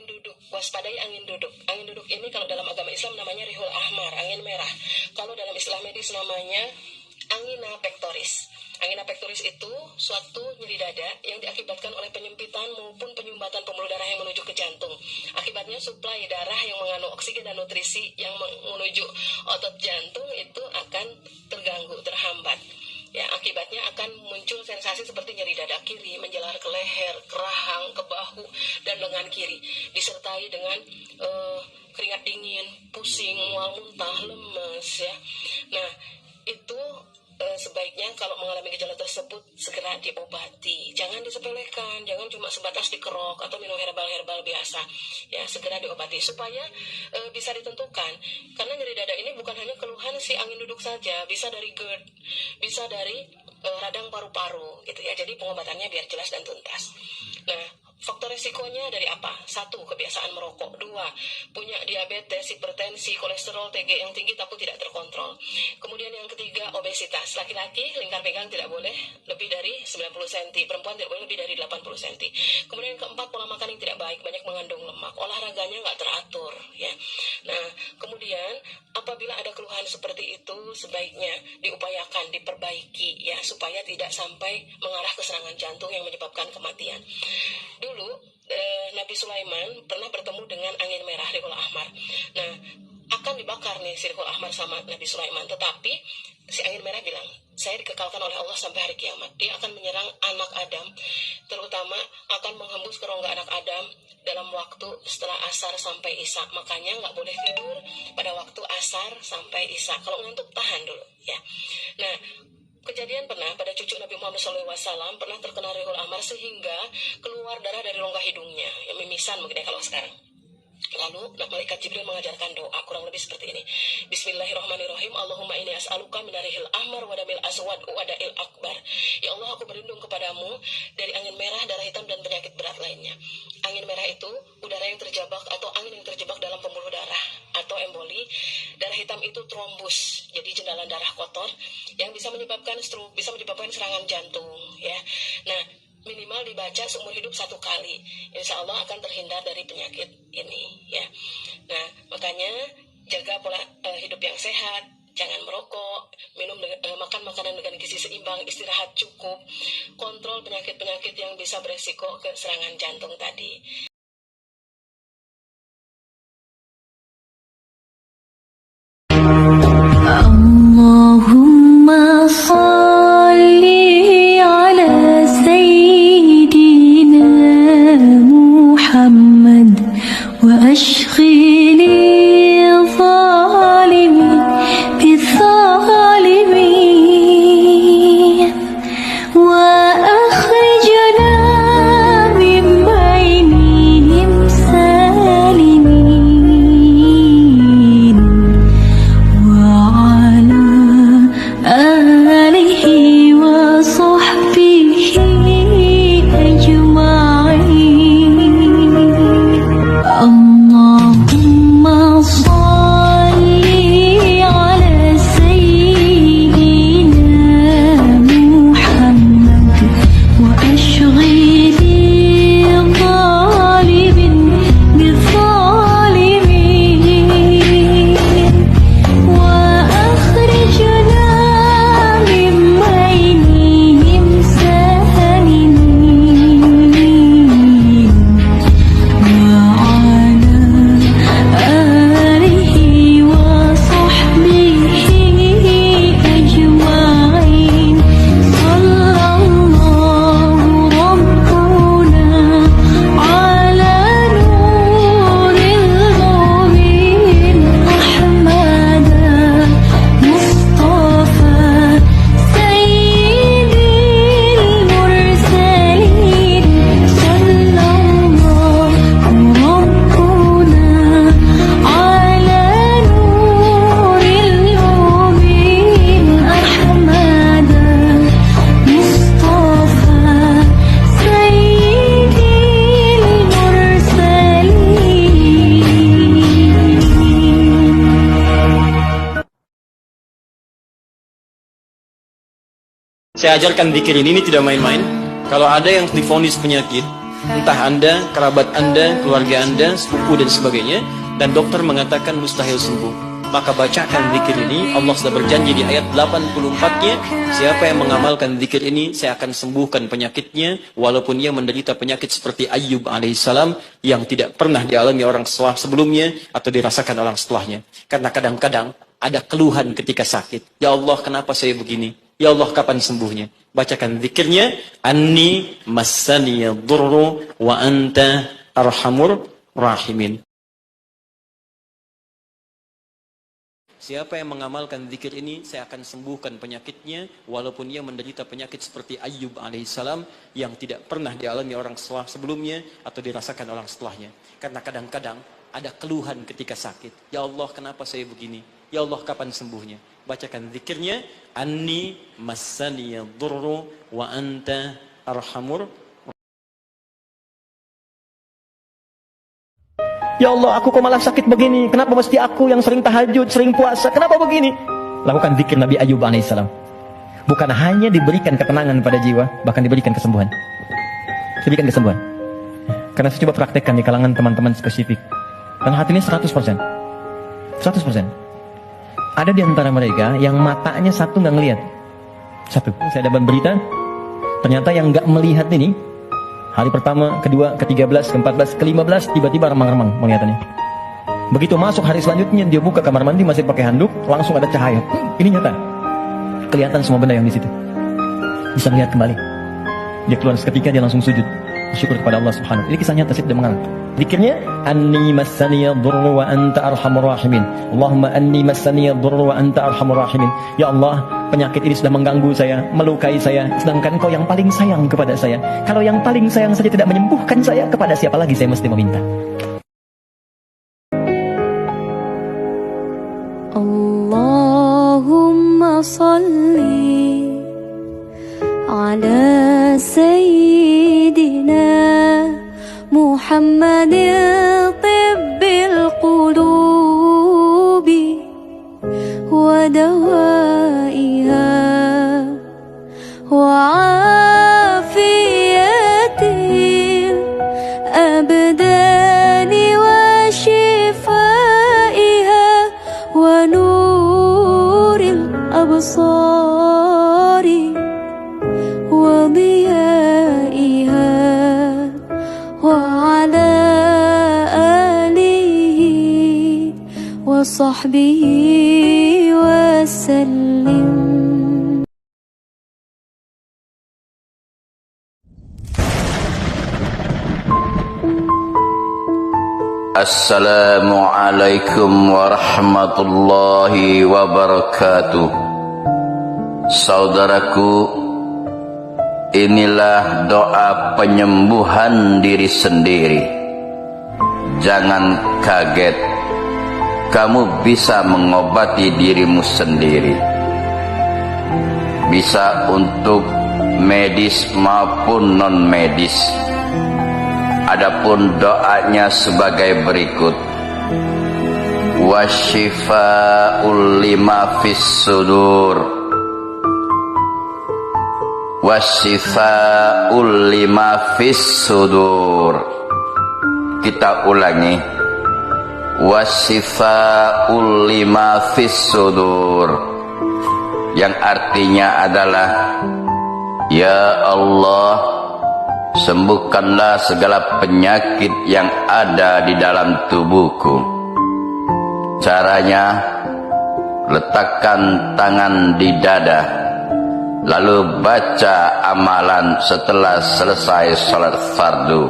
duduk, waspadai angin duduk. Angin duduk ini kalau dalam agama Islam namanya rihul ahmar, angin merah. Kalau dalam istilah medis namanya angina pectoris. Angina pectoris itu suatu nyeri dada yang diakibatkan oleh penyempitan maupun penyumbatan pembuluh darah yang menuju ke jantung. Akibatnya suplai darah yang mengandung oksigen dan nutrisi yang menuju otot jantung itu akan terganggu, terhambat. Ya, akibatnya akan muncul sensasi seperti nyeri dada kiri, menjalar ke leher, ke rahang, ke bahu, dan lengan kiri. Disertai dengan keringat dingin, pusing, mual muntah, lemes. Ya. Nah, itu sebaiknya kalau mengalami gejala tersebut segera diobati. Jangan disepelekan, jangan cuma sebatas dikerok atau minum herbal-herbal biasa. Ya, segera diobati supaya bisa ditentukan. Karena nyeri dada ini bukan hanya keluhan si angin duduk saja, bisa dari GERD, bisa dari radang paru-paru gitu ya. Jadi pengobatannya biar jelas dan tuntas. Nah, faktor resikonya dari apa? 1. Kebiasaan merokok. 2. Punya diabetes, hipertensi, kolesterol, TG yang tinggi tapi tidak terkontrol. Kemudian yang ketiga, obesitas. Laki-laki lingkar pinggang tidak boleh lebih dari 90 cm, perempuan tidak boleh lebih dari 80 cm. Kemudian yang keempat, pola makan yang tidak baik, banyak mengandung lemak, olahraganya nggak teratur ya. Nah, kemudian apabila ada keluhan seperti itu sebaiknya diupayakan diperbaiki ya supaya tidak sampai mengarah ke serangan jantung yang menyebabkan kematian. Dulu Nabi Sulaiman pernah bertemu dengan angin merah rihul ahmar. Nah, akan dibakar nih si rihul ahmar sama Nabi Sulaiman, tetapi si angin merah bilang, saya dikekalkan oleh Allah sampai hari kiamat. Dia akan menyerang anak Adam, terutama akan menghembus ke rongga anak Adam dalam waktu setelah asar sampai isya. Makanya nggak boleh tidur pada waktu asar sampai isya. Kalau ngantuk tahan dulu ya. Nah, kejadian pernah pada cucu Nabi Muhammad SAW pernah terkena rihul ahmar sehingga keluar darah dari rongga hidungnya, yang mimisan mungkin ya kalau sekarang. Lalu malaikat Jibril mengajarkan doa kurang lebih seperti ini. Bismillahirrahmanirrahim. Allahumma inni as'aluka minarihil ahmar wadamil aswad wadail akbar. Ya Allah, aku berlindung kepadamu dari angin merah, darah hitam, dan penyakit berat lainnya. Angin merah itu udara yang terjebak atau angin yang terjebak dalam pembuluh darah atau emboli. Darah hitam itu trombus, jadi jendalan darah kotor yang bisa menyebabkan stroke, bisa menyebabkan serangan jantung ya. Nah, minimal dibaca seumur hidup 1 kali, insya Allah akan terhindar dari penyakit ini ya. Nah, makanya jaga pola hidup yang sehat, jangan merokok, makan makanan dengan gizi seimbang, istirahat cukup, kontrol penyakit-penyakit yang bisa beresiko ke serangan jantung tadi. Allahumma salli ala Sayyidina Muhammad wa ashghili zalimi bizalimin wa akhrijna min bainihim salimin وعلى آله وصحبه أجمعين اللهم صل على سيدنا محمد وأشغل ظالم بالظالمين وأخرجنا من بينهم سالمين وعلى آله وصحبه أجمعين صلى الله ربنا على نور المبين أحمد مصطفى سيد المرسلين صلى الله ربنا على نور المبين أحمد مصطفى سيد المرسلين. Saya ajarkan zikir ini tidak main-main. Kalau ada yang divonis penyakit, entah Anda, kerabat Anda, keluarga Anda, sepupu dan sebagainya, dan dokter mengatakan mustahil sembuh, maka bacakan zikir ini. Allah sudah berjanji di ayat 84-nya, siapa yang mengamalkan zikir ini, saya akan sembuhkan penyakitnya, walaupun ia menderita penyakit seperti Ayyub alaihissalam, yang tidak pernah dialami orang sebelumnya, atau dirasakan orang setelahnya. Karena kadang-kadang ada keluhan ketika sakit. Ya Allah, kenapa saya begini? Ya Allah, kapan sembuhnya? Bacakan zikirnya, Anni massaniya dhurru wa anta arhamur rahimin. Siapa yang mengamalkan zikir ini, saya akan sembuhkan penyakitnya, walaupun ia menderita penyakit seperti Ayyub alaihissalam, yang tidak pernah dialami orang sebelumnya, atau dirasakan orang setelahnya. Karena kadang-kadang ada keluhan ketika sakit. Ya Allah, kenapa saya begini? Ya Allah, kapan sembuhnya? Bacakan zikirnya, Anni massaniya dhurru wa anta arhamur. Ya Allah, aku kok malah sakit begini? Kenapa mesti aku yang sering tahajud, sering puasa? Kenapa begini? Lakukan zikir Nabi Ayyub alaihissalam. Bukan hanya diberikan ketenangan pada jiwa, bahkan diberikan kesembuhan. Diberikan kesembuhan. Karena saya coba praktekkan di kalangan teman-teman spesifik. Dan hatinya 100%. 100%. Ada di antara mereka yang matanya satu nggak ngelihat. Satu. Saya dapat berita, ternyata yang nggak melihat ini, hari pertama, kedua, ke-13, ke-14, ke-15, tiba-tiba remang-remang penglihatannya. Begitu masuk hari selanjutnya, dia buka kamar mandi masih pakai handuk, langsung ada cahaya. Ini nyata. Kelihatan semua benda yang di situ. Bisa melihat kembali. Dia keluar seketika, dia langsung sujud. Bersyukur kepada Allah Subhanahu wa ta'ala. Ini kisah nyata, saya tidak mengalah. Zikirnya, Anni massaniya dhurru wa anta arhamur rahimin. Allahumma anni massaniya dhurru wa anta arhamur rahimin. Ya Allah, penyakit ini sudah mengganggu saya, melukai saya, sedangkan Kau yang paling sayang kepada saya. Kalau yang paling sayang saja tidak menyembuhkan saya, kepada siapa lagi saya mesti meminta? Allahumma salli ala sayyidina Muhammadin tibbil qulubi wa dawaiha wa afiyatil abdani wa shifaiha wa nuril absari wa diyaiha wa ala alihi wa sahbihi wa sallim. Assalamualaikum warahmatullahi wabarakatuh. Saudaraku, inilah doa penyembuhan diri sendiri. Jangan kaget, kamu bisa mengobati dirimu sendiri. Bisa untuk medis maupun non-medis. Adapun doanya sebagai berikut. Wasyifa'ul lima fis sudur. Wasyifa'ul lima fis sudur. Kita ulangi. Wasyifa'ul lima fis sudur, yang artinya adalah, Ya Allah, sembuhkanlah segala penyakit yang ada di dalam tubuhku. Caranya, letakkan tangan di dada, lalu baca amalan setelah selesai salat fardu.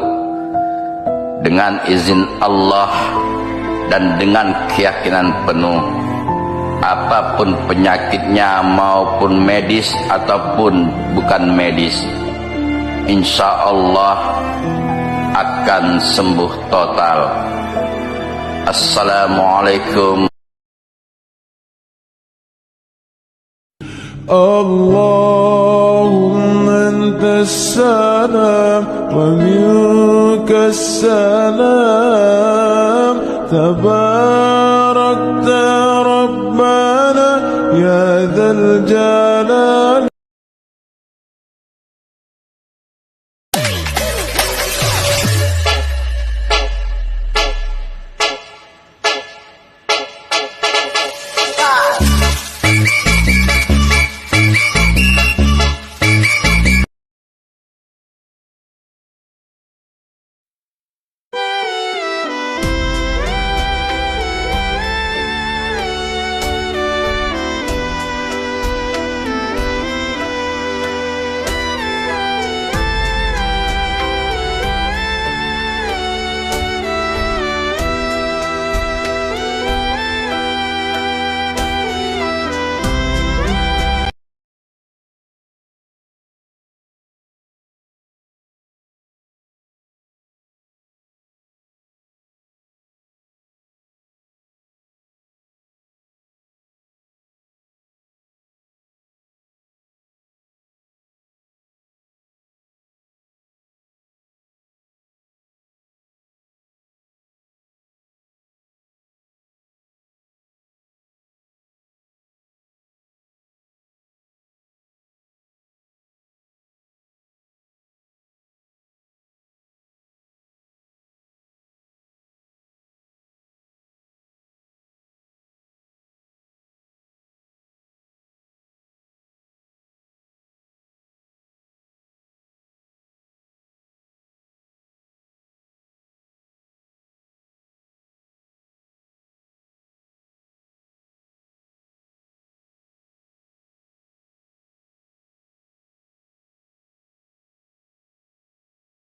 Dengan izin Allah dan dengan keyakinan penuh, apapun penyakitnya maupun medis ataupun bukan medis, insya Allah akan sembuh total. Assalamualaikum. Allahumma antas salam wa minkas salam.